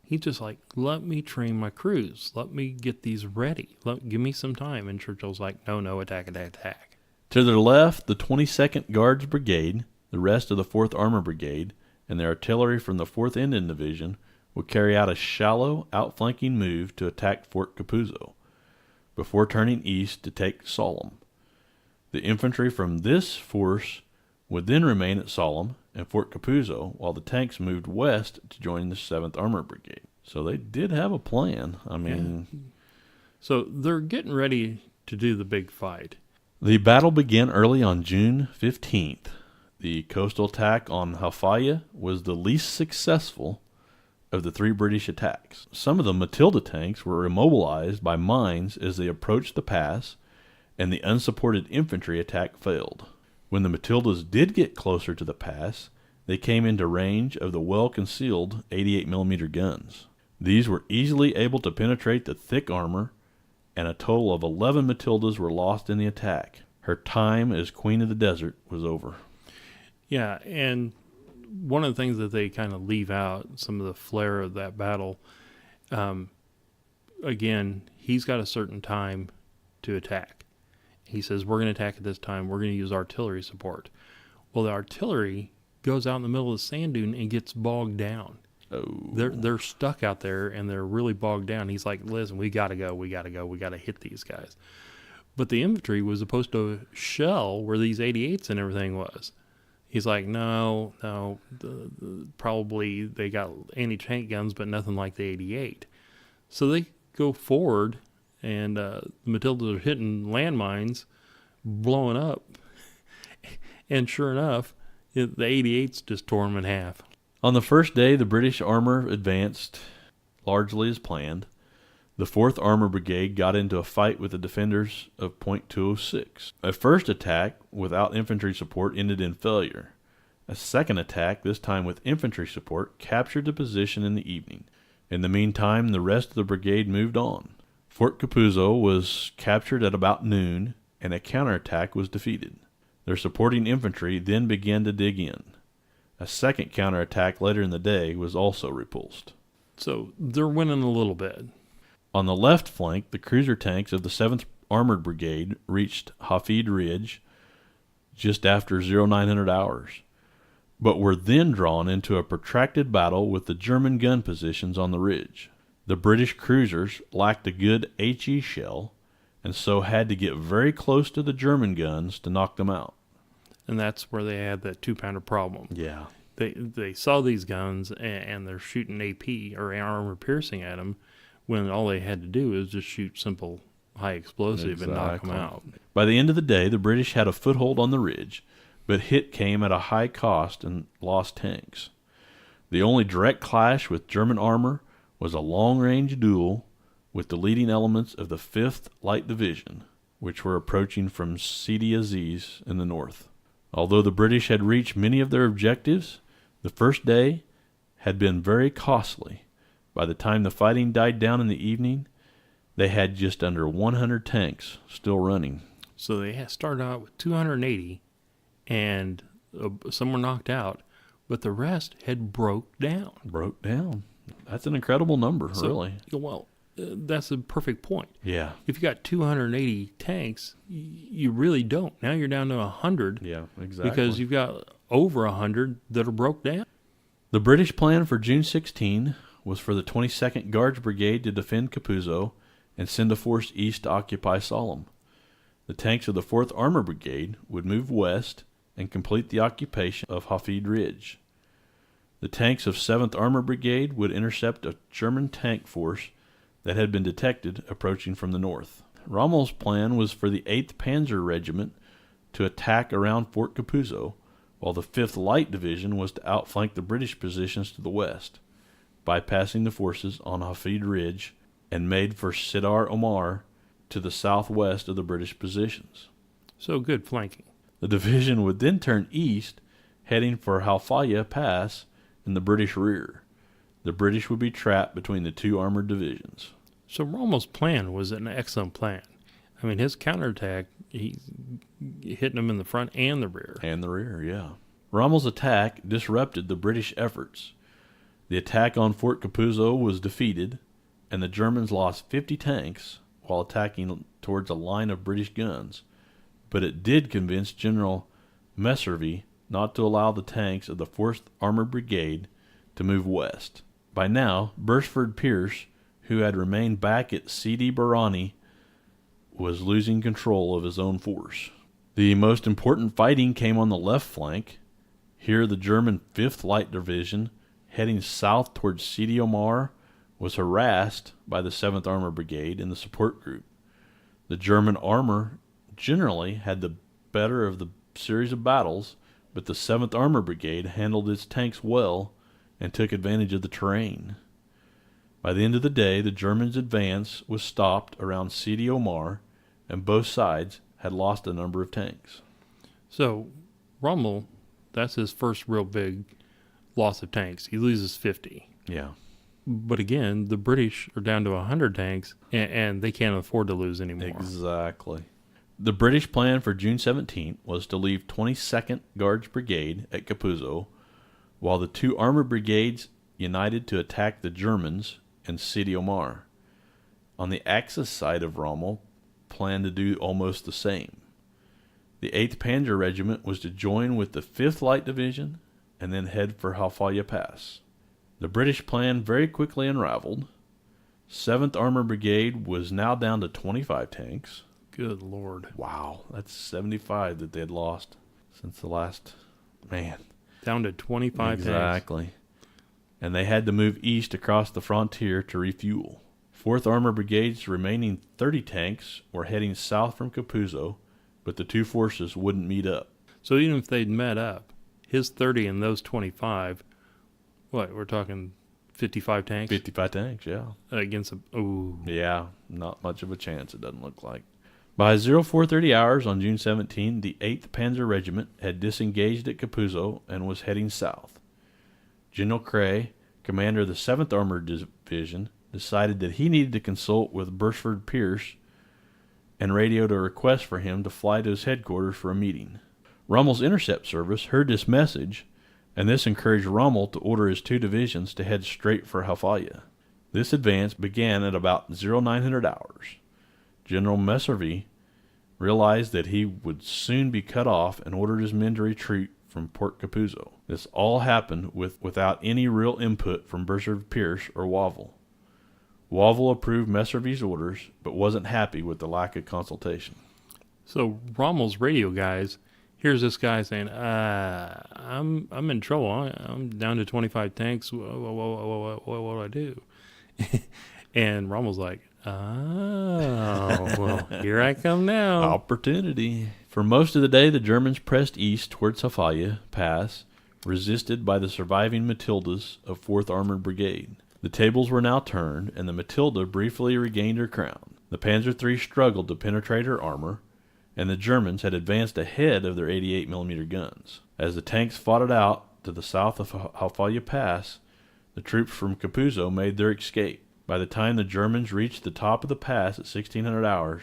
He's just like, let me train my crews. Let me get these ready. Give me some time. And Churchill's like, no, attack. To their left, the 22nd Guards Brigade, the rest of the 4th Armored Brigade, and the artillery from the 4th Indian Division would carry out a shallow, outflanking move to attack Fort Capuzzo, before turning east to take Sollum. The infantry from this force would then remain at Sollum and Fort Capuzzo, while the tanks moved west to join the 7th Armored Brigade. So they did have a plan. So they're getting ready to do the big fight. The battle began early on June 15th. The coastal attack on Halfaya was the least successful of the 3 British attacks. Some of the Matilda tanks were immobilized by mines as they approached the pass, and the unsupported infantry attack failed. When the Matildas did get closer to the pass, they came into range of the well-concealed 88mm guns. These were easily able to penetrate the thick armor, and a total of 11 Matildas were lost in the attack. Her time as Queen of the Desert was over. Yeah, and one of the things that they kind of leave out, some of the flair of that battle, again, he's got a certain time to attack. He says, we're going to attack at this time. We're going to use artillery support. Well, the artillery goes out in the middle of the sand dune and gets bogged down. Oh. They're stuck out there, and they're really bogged down. He's like, listen, we got to go. We got to hit these guys. But the infantry was supposed to shell where these 88s and everything was. He's like, no, probably they got anti-tank guns, but nothing like the 88. So they go forward, and the Matildas are hitting landmines, blowing up. And sure enough, the 88s just tore them in half. On the first day, the British armor advanced largely as planned. The 4th Armored Brigade got into a fight with the defenders of Point 206. A first attack without infantry support ended in failure. A second attack, this time with infantry support, captured the position in the evening. In the meantime, the rest of the brigade moved on. Fort Capuzzo was captured at about noon, and a counterattack was defeated. Their supporting infantry then began to dig in. A second counterattack later in the day was also repulsed. So they're winning a little bit. On the left flank, the cruiser tanks of the 7th Armored Brigade reached Hafid Ridge just after 0900 hours, but were then drawn into a protracted battle with the German gun positions on the ridge. The British cruisers lacked a good HE shell, and so had to get very close to the German guns to knock them out. And that's where they had that 2-pounder problem. Yeah. They saw these guns, and they're shooting AP, or armor piercing, at them, when all they had to do is just shoot simple high explosive and knock them out. By the end of the day, the British had a foothold on the ridge, but hit came at a high cost and lost tanks. The only direct clash with German armor was a long-range duel with the leading elements of the 5th Light Division, which were approaching from Sidi Aziz in the north. Although the British had reached many of their objectives, the first day had been very costly. By the time the fighting died down in the evening, they had just under 100 tanks still running. So they had started out with 280, and some were knocked out, but the rest had broke down. Broke down. That's an incredible number, really. Well, that's a perfect point. Yeah. If you got 280 tanks, you really don't. Now you're down to 100. Yeah, exactly. Because you've got over 100 that are broke down. The British plan for June 16 was for the 22nd Guards Brigade to defend Capuzzo and send a force east to occupy Sollum. The tanks of the 4th Armored Brigade would move west and complete the occupation of Hafid Ridge. The tanks of 7th Armored Brigade would intercept a German tank force that had been detected approaching from the north. Rommel's plan was for the 8th Panzer Regiment to attack around Fort Capuzzo, while the 5th Light Division was to outflank the British positions to the west, bypassing the forces on Hafid Ridge, and made for Sidar Omar to the southwest of the British positions. So good flanking. The division would then turn east, heading for Halfaya Pass in the British rear. The British would be trapped between the 2 armored divisions. So Rommel's plan was an excellent plan. I mean, his counterattack, he's hitting them in the front and the rear. And the rear, yeah. Rommel's attack disrupted the British efforts. The attack on Fort Capuzzo was defeated, and the Germans lost 50 tanks while attacking towards a line of British guns. But it did convince General Messervy not to allow the tanks of the 4th Armored Brigade to move west. By now, Bursford Pierce, who had remained back at Sidi Barrani, was losing control of his own force. The most important fighting came on the left flank. Here the German 5th Light Division, heading south towards Sidi Omar, was harassed by the 7th Armored Brigade and the support group. The German armor generally had the better of the series of battles, but the 7th Armored Brigade handled its tanks well and took advantage of the terrain. By the end of the day, the Germans' advance was stopped around Sidi Omar, and both sides had lost a number of tanks. So, Rommel, that's his first real big loss of tanks. He loses 50. Yeah. But again, the British are down to 100 tanks, and they can't afford to lose anymore. Exactly. The British plan for June 17th was to leave 22nd Guards Brigade at Capuzzo, while the 2 armored brigades united to attack the Germans in Sidi Omar. On the Axis side of Rommel, planned to do almost the same. The 8th Panzer Regiment was to join with the 5th Light Division and then head for Halfaya Pass. The British plan very quickly unraveled. 7th Armored Brigade was now down to 25 tanks. Good Lord. Wow, that's 75 that they had lost since the last, man. Down to 25 tanks. Exactly. And they had to move east across the frontier to refuel. 4th Armored Brigade's remaining 30 tanks were heading south from Capuzzo, but the two forces wouldn't meet up. So even if they'd met up, his 30 and those 25, what, we're talking 55 tanks? 55 tanks, yeah. Against a, ooh. Yeah, not much of a chance, it doesn't look like. By 0430 hours on June 17, the 8th Panzer Regiment had disengaged at Capuzzo and was heading south. General Cray, commander of the 7th Armored Division, decided that he needed to consult with Bursford Pierce and radioed a request for him to fly to his headquarters for a meeting. Rommel's intercept service heard this message, and this encouraged Rommel to order his 2 divisions to head straight for Halfaya. This advance began at about 0900 hours. General Messervy realized that he would soon be cut off and ordered his men to retreat from Port Capuzzo. This all happened without any real input from Bursford Pierce or Wavell. Wavell approved Messervy's orders, but wasn't happy with the lack of consultation. So Rommel's radio guys, here's this guy saying, I'm in trouble. I'm down to 25 tanks. What do I do? And Rommel's like, oh, well, here I come now. Opportunity. For most of the day, the Germans pressed east towards Halfaya Pass, resisted by the surviving Matildas of 4th Armored Brigade. The tables were now turned, and the Matilda briefly regained her crown. The Panzer III struggled to penetrate her armor, and the Germans had advanced ahead of their 88mm guns. As the tanks fought it out to the south of Halfaya Pass, the troops from Capuzzo made their escape. By the time the Germans reached the top of the pass at 1600 hours,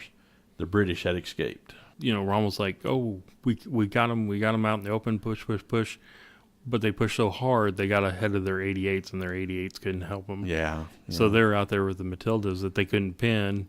the British had escaped. You know, Rommel's like, oh, we got them out in the open, push. But they pushed so hard, they got ahead of their 88s, and their 88s couldn't help them. Yeah. So they were out there with the Matildas that they couldn't pin,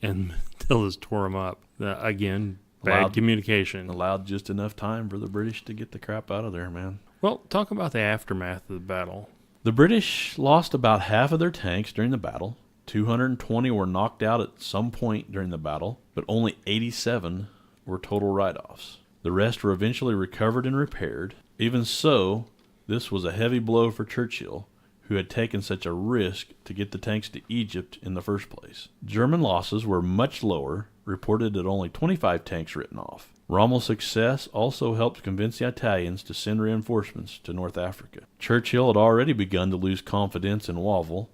and Matildas tore them up. Again, bad communication. Allowed just enough time for the British to get the crap out of there, man. Well, talk about the aftermath of the battle. The British lost about half of their tanks during the battle. 220 were knocked out at some point during the battle, but only 87 were total write-offs. The rest were eventually recovered and repaired. Even so, this was a heavy blow for Churchill, who had taken such a risk to get the tanks to Egypt in the first place. German losses were much lower, reported at only 25 tanks written off. Rommel's success also helped convince the Italians to send reinforcements to North Africa. Churchill had already begun to lose confidence in Wavell,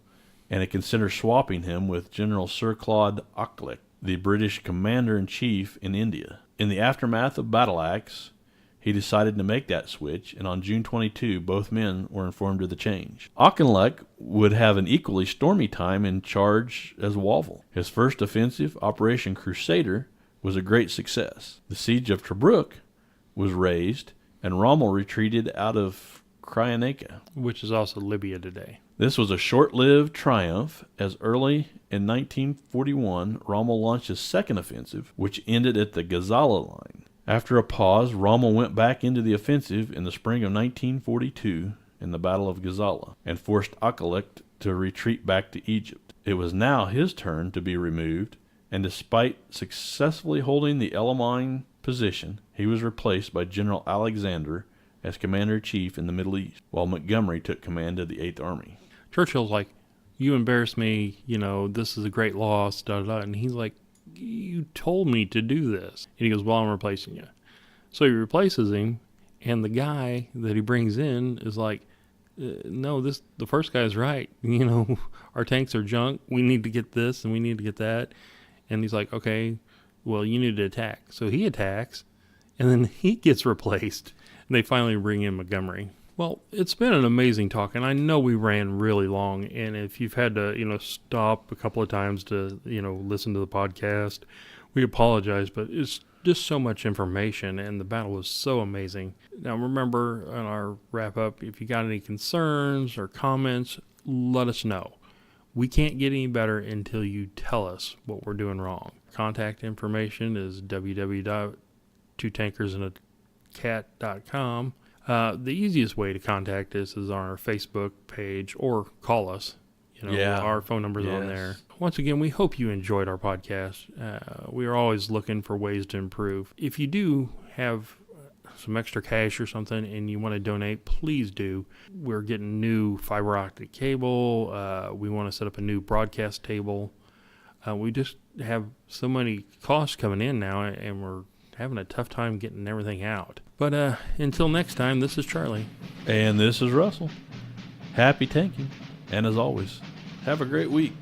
and had considered swapping him with General Sir Claude Auchinleck, the British commander-in-chief in India. In the aftermath of Battleaxe, he decided to make that switch, and on June 22, both men were informed of the change. Auchinleck would have an equally stormy time in charge as Wavell. His first offensive, Operation Crusader, was a great success. The siege of Tobruk was raised, and Rommel retreated out of Kyrenaica, which is also Libya today. This was a short-lived triumph, as early in 1941, Rommel launched his second offensive, which ended at the Gazala line. After a pause, Rommel went back into the offensive in the spring of 1942 in the Battle of Gazala, and forced Auchinleck to retreat back to Egypt. It was now his turn to be removed, and despite successfully holding the Elamine position, he was replaced by General Alexander as commander-in-chief in the Middle East, while Montgomery took command of the 8th Army. Churchill's like, you embarrassed me, this is a great loss, da-da-da. And he's like, you told me to do this. And he goes, well, I'm replacing you. So he replaces him, and the guy that he brings in is like, no, the first guy's right. Our tanks are junk. We need to get this, and we need to get that. And he's like, okay, well, you need to attack. So he attacks, and then he gets replaced. And they finally bring in Montgomery. Well, it's been an amazing talk, and I know we ran really long. And if you've had to, stop a couple of times to, listen to the podcast, we apologize. But it's just so much information, and the battle was so amazing. Now, remember, on our wrap-up, if you got any concerns or comments, let us know. We can't get any better until you tell us what we're doing wrong. Contact information is www.twotankersandcat.com. The easiest way to contact us is on our Facebook page or call us. Our phone number's on there. Once again, we hope you enjoyed our podcast. We are always looking for ways to improve. If you do have some extra cash or something and you want to donate, please do. We're getting new fiber optic cable. We want to set up a new broadcast table. We just have so many costs coming in now, and we're having a tough time getting everything out. But until next time, this is Charlie. And this is Russell. Happy tanking. And as always, have a great week.